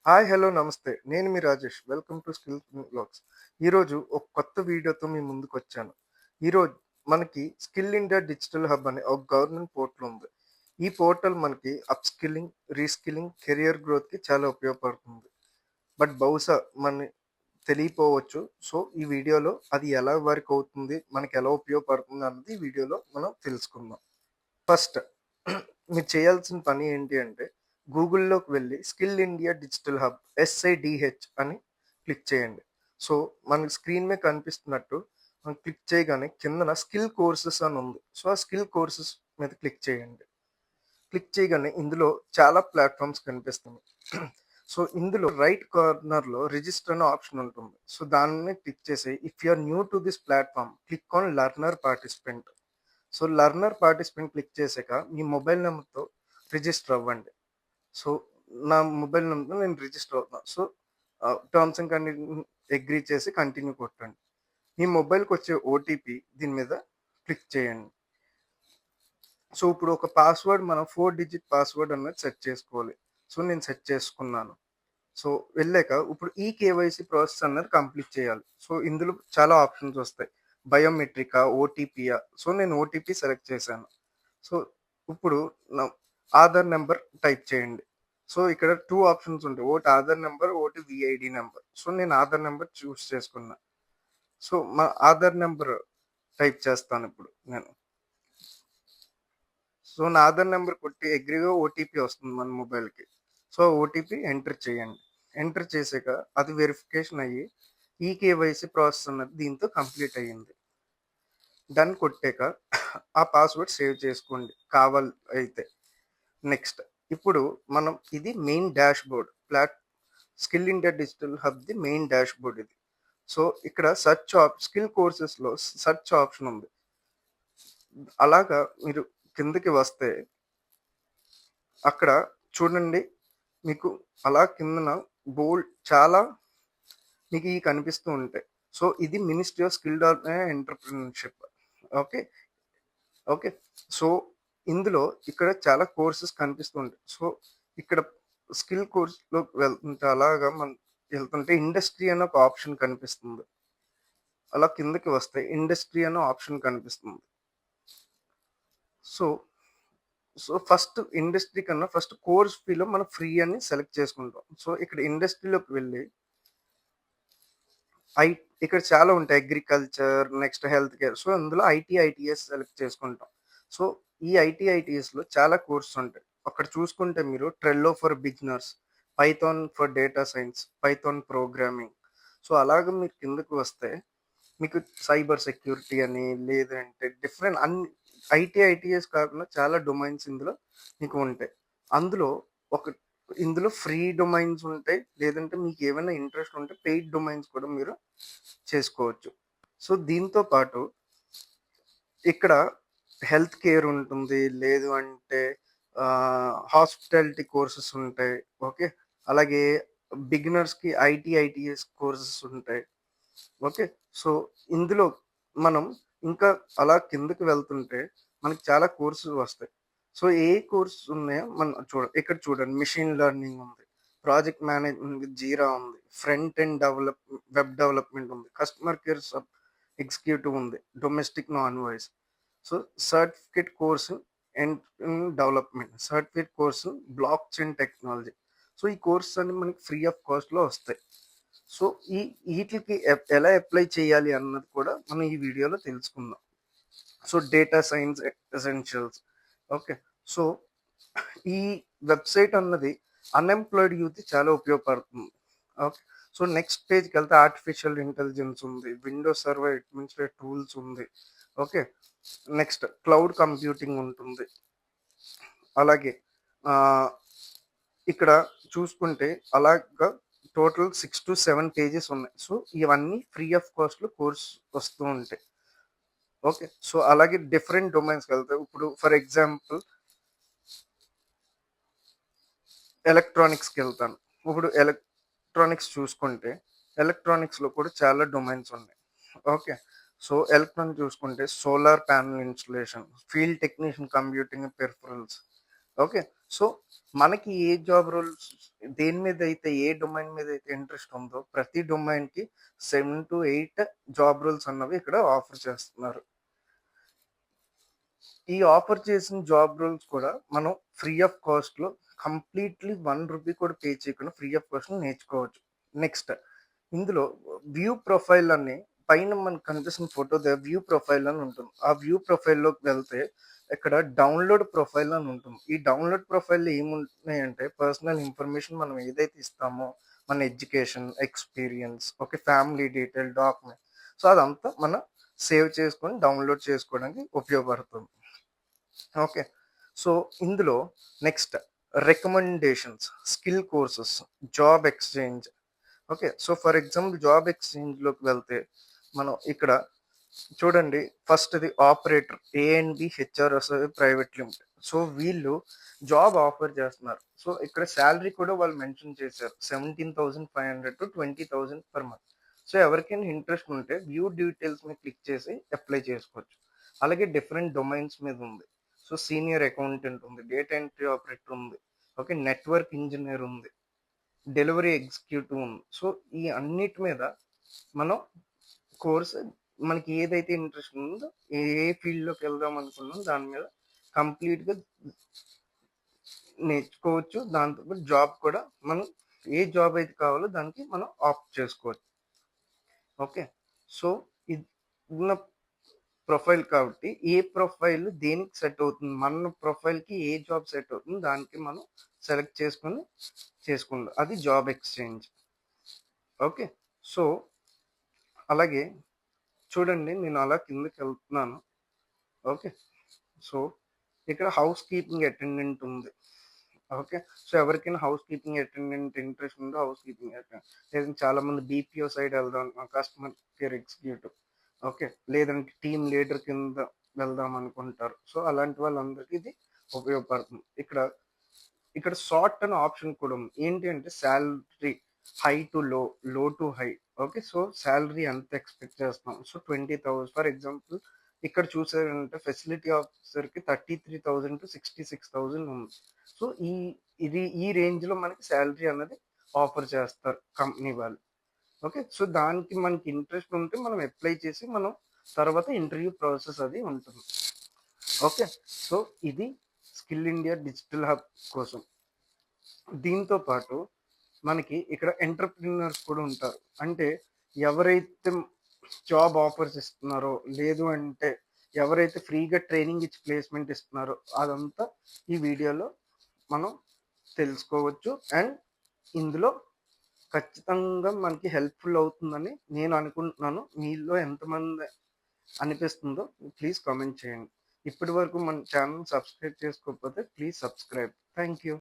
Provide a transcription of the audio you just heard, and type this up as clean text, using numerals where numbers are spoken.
Hi! Hello! నమస్తే. నేను మీ Rajesh. Welcome to Skill Vlogs. ఈరోజు ఒక కొత్త వీడియోతో మీ ముందుకొచ్చాను. ఈరోజు మనకి స్కిల్ ఇండియా డిజిటల్ హబ్ అనే ఒక గవర్నమెంట్ పోర్టల్ ఉంది. ఈ పోర్టల్ మనకి అప్‌స్కిల్లింగ్, రీస్కిల్లింగ్, కెరియర్ గ్రోత్‌కి చాలా ఉపయోగపడుతుంది. బట్ బహుశా తెలియపోవచ్చు. సో, ఈ వీడియోలో అది ఎలా వర్క్ అవుతుంది, మనకెలా ఉపయోగపడుతుంది అన్నది ఈ వీడియోలో మనం తెలుసుకుందాం. ఫస్ట్ మీరు చేయాల్సిన పని ఏంటి అంటే, గూగుల్‌లోకి వెళ్లి స్కిల్ ఇండియా డిజిటల్ హబ్ ఎస్ఐడిహెచ్ అని క్లిక్ చేయండి. సో, మనకి స్క్రీన్ మీద కనిపిస్తున్నట్టు మనం క్లిక్ చేయగానే కిందన స్కిల్ కోర్సెస్ అని ఉంది. సో, ఆ స్కిల్ కోర్సెస్ మీద క్లిక్ చేయండి. క్లిక్ చేయగానే ఇందులో చాలా ప్లాట్‌ఫార్మ్స్ కనిపిస్తున్నాయి. సో, ఇందులో రైట్ కార్నర్‌లో రిజిస్టర్ అనే ఆప్షన్ ఉంటుంది. సో, దాన్ని క్లిక్ చేసి if you are new to this platform click on learner participant. So, learner participant click చేసాక మీ మొబైల్ నంబర్‌తో రిజిస్టర్ అవ్వండి. సో, నా మొబైల్ నంబర్‌తో నేను రిజిస్టర్ అవుతున్నా. So, terms and condition agree చేసి కంటిన్యూ కొట్టండి. మీ మొబైల్‌కొచ్చే ఓటీపీ దీని మీద క్లిక్ చేయండి. సో, ఇప్పుడు ఒక పాస్వర్డ్ మనం 4 డిజిట్ పాస్వర్డ్ అన్నది సెట్ చేసుకోవాలి. సో, నేను సెట్ చేసుకున్నాను. సో, వెళ్ళాక ఇప్పుడు ఈ కేవైసీ ప్రాసెస్ అన్నది కంప్లీట్ చేయాలి. సో, ఇందులో చాలా ఆప్షన్స్ వస్తాయి. బయోమెట్రికా, ఓటీపీయా. సో, నేను ఓటీపీ సెలెక్ట్ చేశాను. సో, ఇప్పుడు నా ఆధార్ నంబర్ టైప్ చేయండి. సో, ఇక్కడ 2 ఆప్షన్స్ ఉంటాయి. ఒకటి ఆధార్ నంబర్, ఒకటి వీఐడీ నంబర్. సో, నేను ఆధార్ నంబర్ చూజ్ చేసుకున్నా. సో, మా ఆధార్ నంబర్ టైప్ చేస్తానిప్పుడు నేను. సో, నా ఆధార్ నంబర్ కొట్టి అగ్రీగా ఓటీపీ వస్తుంది మన మొబైల్‌కి. సో, ఓటీపీ ఎంటర్ చేయండి. ఎంటర్ చేసాక అది వెరిఫికేషన్ అయ్యి ఈకేవైసీ ప్రాసెస్ అన్నది దీంతో కంప్లీట్ అయ్యింది. డన్ కొట్టాక ఆ పాస్వర్డ్ సేవ్ చేసుకోండి కావాలి అయితే. నెక్స్ట్ ఇప్పుడు మనం ఇది main dashboard. Skill India digital హబ్‌ది మెయిన్ డాష్‌బోర్డ్ ఇది. సో, ఇక్కడ స్కిల్ కోర్సెస్‌లో సెర్చ్ ఆప్షన్ ఉంది. అలాగా మీరు కిందకి వస్తే అక్కడ చూడండి మీకు అలా కిందన చాలా మీకు కనిపిస్తూ ఉంటాయి. సో, ఇది ministry of skill entrepreneurship. Okay. Okay. So, ఇందులో ఇక్కడ చాలా కోర్సెస్ కనిపిస్తూ ఉంటాయి. సో, ఇక్కడ స్కిల్ కోర్స్‌లోకి వెళ్తుంటే అలాగా మనం వెళ్తుంటే ఇండస్ట్రీ అనే ఒక ఆప్షన్ కనిపిస్తుంది. అలా కిందకి వస్తే ఇండస్ట్రీ అనే ఆప్షన్ కనిపిస్తుంది. సో, ఫస్ట్ ఇండస్ట్రీ కన్నా ఫస్ట్ కోర్స్ ఫీలో మనం ఫ్రీ అని సెలెక్ట్ చేసుకుంటాం. సో, ఇక్కడ ఇండస్ట్రీలోకి వెళ్ళి ఐ ఇక్కడ చాలా ఉంటాయి. Agriculture, next health care. So, అందులో ఐటీఎస్ సెలెక్ట్ చేసుకుంటాం. సో, ఈ ఐటీఎస్‌లో చాలా కోర్సెస్ ఉంటాయి. అక్కడ చూసుకుంటే మీరు Trello for beginners, Python for data science, Python programming. So, అలాగా మీరు కిందకి వస్తే మీకు సైబర్ సెక్యూరిటీ అని లేదంటే డిఫరెంట్ ఐటీఎస్ కాకుండా చాలా డొమైన్స్ ఇందులో మీకు ఉంటాయి. అందులో ఒక ఇందులో ఫ్రీ డొమైన్స్ ఉంటాయి. లేదంటే మీకేమైనా ఇంట్రెస్ట్ ఉంటే పెయిడ్ డొమైన్స్ కూడా మీరు చేసుకోవచ్చు. సో, దీంతో పాటు ఇక్కడ హెల్త్ కేర్ ఉంటుంది. లేదు అంటే హాస్పిటాలిటీ కోర్సెస్ ఉంటాయి. ఓకే. అలాగే బిగినర్స్‌కి ఐటీఎస్ కోర్సెస్ ఉంటాయి. ఓకే. సో, ఇందులో మనం ఇంకా అలా కిందకి వెళ్తుంటే మనకి చాలా కోర్సెస్ వస్తాయి. సో, ఏ కోర్సెస్ ఉన్నాయో మనం ఇక్కడ చూడండి మెషిన్ లెర్నింగ్ ఉంది. ప్రాజెక్ట్ మేనేజ్‌మెంట్ జీరా ఉంది. ఫ్రంట్ ఎండ్ వెబ్ డెవలప్‌మెంట్ ఉంది. కస్టమర్ కేర్ ఎగ్జిక్యూటివ్ ఉంది. Domestic non voice. So, certificate course and certificate course block chain technology. So, ఈ కోర్సెస్ అన్ని మనకి ఫ్రీ ఆఫ్ కాస్ట్‌లో వస్తాయి. సో, ఈట్లికి ఎలా అప్లై చేయాలి అన్నది కూడా మనం ఈ వీడియోలో తెలుసుకుందాం. So, data science essentials. Okay. So, ఈ వెబ్‌సైట్ అన్నది అన్‌ఎంప్లాయిడ్ యూత్‌కి చాలా ఉపయోగపడుతుంది. ఓకే. సో, నెక్స్ట్ పేజ్‌కెళ్తే ఆర్టిఫిషియల్ ఇంటెలిజెన్స్ ఉంది. విండోస్ సర్వర్ అడ్మినిస్ట్రేటివ్ టూల్స్ ఉంది. ఓకే. నెక్స్ట్ క్లౌడ్ కంప్యూటింగ్ ఉంటుంది. అలాగే ఆహ్, ఇక్కడ చూసుకుంటే అలాగా టోటల్ 6-7 పేజెస్ ఉన్నాయి. సో, ఇవన్నీ ఫ్రీ ఆఫ్ కాస్ట్‌లో కోర్స్ వస్తూ ఉంటాయి. ఓకే. సో, అలాగే డిఫరెంట్ డొమైన్స్‌కెళ్తే ఇప్పుడు ఫర్ ఎగ్జాంపుల్ ఎలక్ట్రానిక్స్‌కెళ్తాను. ఇప్పుడు ఎలక్ట్రానిక్స్ చూసుకుంటే ఎలక్ట్రానిక్స్‌లో కూడా చాలా డొమైన్స్ ఉన్నాయి. ఓకే. సో, ఎలక్ట్రానిక్స్ చూసుకుంటే solar panel installation, field technician computing peripherals. Okay. So, మనకి ఏ జాబ్ రోల్స్ దేని మీద అయితే ఏ డొమైన్ మీద అయితే ఇంట్రెస్ట్ ఉందో ప్రతి డొమైన్‌కి 7-8 జాబ్ రోల్స్ అన్నవి ఇక్కడ ఆఫర్ చేస్తున్నారు. ఈ ఆఫర్ చేసిన జాబ్ రోల్స్ కూడా మనం ఫ్రీ ఆఫ్ కాస్ట్‌లో కంప్లీట్‌లీ ₹1 కూడా పే చేయకుండా ఫ్రీ ఆఫ్ కాస్ట్‌లో నేర్చుకోవచ్చు. నెక్స్ట్ ఇందులో వ్యూ ప్రొఫైల్ అని పైన మనకు కనిపిస్తున్న ఫోటో దగ్గర వ్యూ ప్రొఫైల్ అని ఉంటుంది. ఆ వ్యూ ప్రొఫైల్‌లోకి వెళ్తే ఇక్కడ డౌన్‌లోడ్ ప్రొఫైల్ అని ఉంటుంది. ఈ డౌన్‌లోడ్ ప్రొఫైల్‌లో ఏముంటున్నాయంటే పర్సనల్ ఇన్ఫర్మేషన్ మనం ఏదైతే ఇస్తామో మన education, experience, okay, family detail, document, so, అదంతా మనం సేవ్ చేసుకొని డౌన్‌లోడ్ చేసుకోవడానికి ఉపయోగపడుతుంది. ఓకే. సో, ఇందులో next recommendations, skill courses, job exchange. Okay. So, for example job ఎక్స్‌చేంజ్‌లోకి వెళ్తే మనం ఇక్కడ చూడండి, ఫస్ట్‌ది ఆపరేటర్ ఏ&బి హెచ్ఆర్ఎస్ ప్రైవేట్ లిమిటెడ్. సో, వీళ్ళు జాబ్ ఆఫర్ చేస్తున్నారు. సో, ఇక్కడ సాలరీ కూడా వాళ్ళు మెన్షన్ చేశారు. 17,500-20,000 పర్ మంత్. సో, ఎవరికైనా ఇంట్రెస్ట్ ఉంటే వ్యూ డీటెయిల్స్ మీద క్లిక్ చేసి అప్లై చేసుకోవచ్చు. అలాగే డిఫరెంట్ డొమైన్స్ మీద ఉంది. సో, సీనియర్ అకౌంటెంట్ ఉంది, డేటా ఎంట్రీ ఆపరేటర్ ఉంది, ఓకే, నెట్వర్క్ ఇంజినీర్ ఉంది, డెలివరీ ఎగ్జిక్యూటివ్ ఉంది. సో, ఈ అన్నిటి మీద మనం కోర్స్ మనకి ఏదైతే ఇంట్రెస్ట్ ఉందో, ఏ ఫీల్డ్‌లోకి వెళ్దాం అనుకున్నామో దాని మీద కంప్లీట్‌గా నేర్చుకోవచ్చు. దాంతో పాటు జాబ్ కూడా మనం ఏ జాబ్ అయితే కావాలో దానికి మనం ఆప్ట్ చేసుకోవచ్చు. ఓకే. సో, ఇది ఉన్న ప్రొఫైల్ కాబట్టి ఏ ప్రొఫైల్ దేనికి సెట్ అవుతుంది, మన ప్రొఫైల్‌కి ఏ జాబ్ సెట్ అవుతుంది దానికి మనం సెలెక్ట్ చేసుకొని చేసుకుందాం. అది జాబ్ ఎక్స్‌చేంజ్. ఓకే. సో, అలాగే చూడండి, నేను అలా కిందకెళ్తున్నాను. ఓకే. సో, ఇక్కడ హౌస్ కీపింగ్ అటెండెంట్ ఉంది. ఓకే. సో, ఎవరికైనా హౌస్ కీపింగ్ అటెండెంట్ ఇంట్రెస్ట్ ఉందో హౌస్ కీపింగ్ అటెండెంట్, లేదంటే చాలామంది బీపీఓ సైడ్ వెళ్దాం, కస్టమర్ కేర్ ఎగ్జిక్యూటివ్, ఓకే, లేదంటే టీమ్ లీడర్ కింద వెళ్దాం అనుకుంటారు. సో, అలాంటి వాళ్ళందరికీ ఇది ఉపయోగపడుతుంది. ఇక్కడ ఇక్కడ సార్ట్ అనే ఆప్షన్ కూడా ఉంది. ఏంటి అంటే సాలరీ హై టు లో, లో to high. Okay. So, salary ఎంత ఎక్స్‌పెక్ట్ చేస్తున్నాం. సో, 20,000 ఫర్ ఎగ్జాంపుల్ ఇక్కడ చూసారంటే ఫెసిలిటీ ఆఫీసర్‌కి 33,000-66,000 ఉంది. సో, ఈ రేంజ్‌లో మనకి సాలరీ అన్నది ఆఫర్ చేస్తారు కంపెనీ వాళ్ళు. ఓకే. సో, దానికి మనకి ఇంట్రెస్ట్ ఉంటే మనం అప్లై చేసి మనం తర్వాత ఇంటర్వ్యూ ప్రాసెస్ అది ఉంటుంది. ఓకే. సో, ఇది స్కిల్ ఇండియా డిజిటల్ హబ్ కోసం. దీంతో పాటు మనకి ఇక్కడ ఎంటర్‌ప్రెన్యూర్స్ కూడా ఉంటారు. అంటే ఎవరైతే జాబ్ ఆఫర్స్ ఇస్తున్నారో, లేదు అంటే ఎవరైతే ఫ్రీగా ట్రైనింగ్ ఇచ్చి ప్లేస్‌మెంట్ ఇస్తున్నారో అదంతా ఈ వీడియోలో మనం తెలుసుకోవచ్చు. అండ్ ఇందులో ఖచ్చితంగా మనకి హెల్ప్‌ఫుల్ అవుతుందని నేను అనుకుంటున్నాను. మీలో ఎంతమంది అనిపిస్తుందో ప్లీజ్ కామెంట్ చేయండి. ఇప్పటి వరకు మన ఛానెల్ సబ్స్క్రైబ్ చేసుకోకపోతే ప్లీజ్ సబ్స్క్రైబ్. Thank you.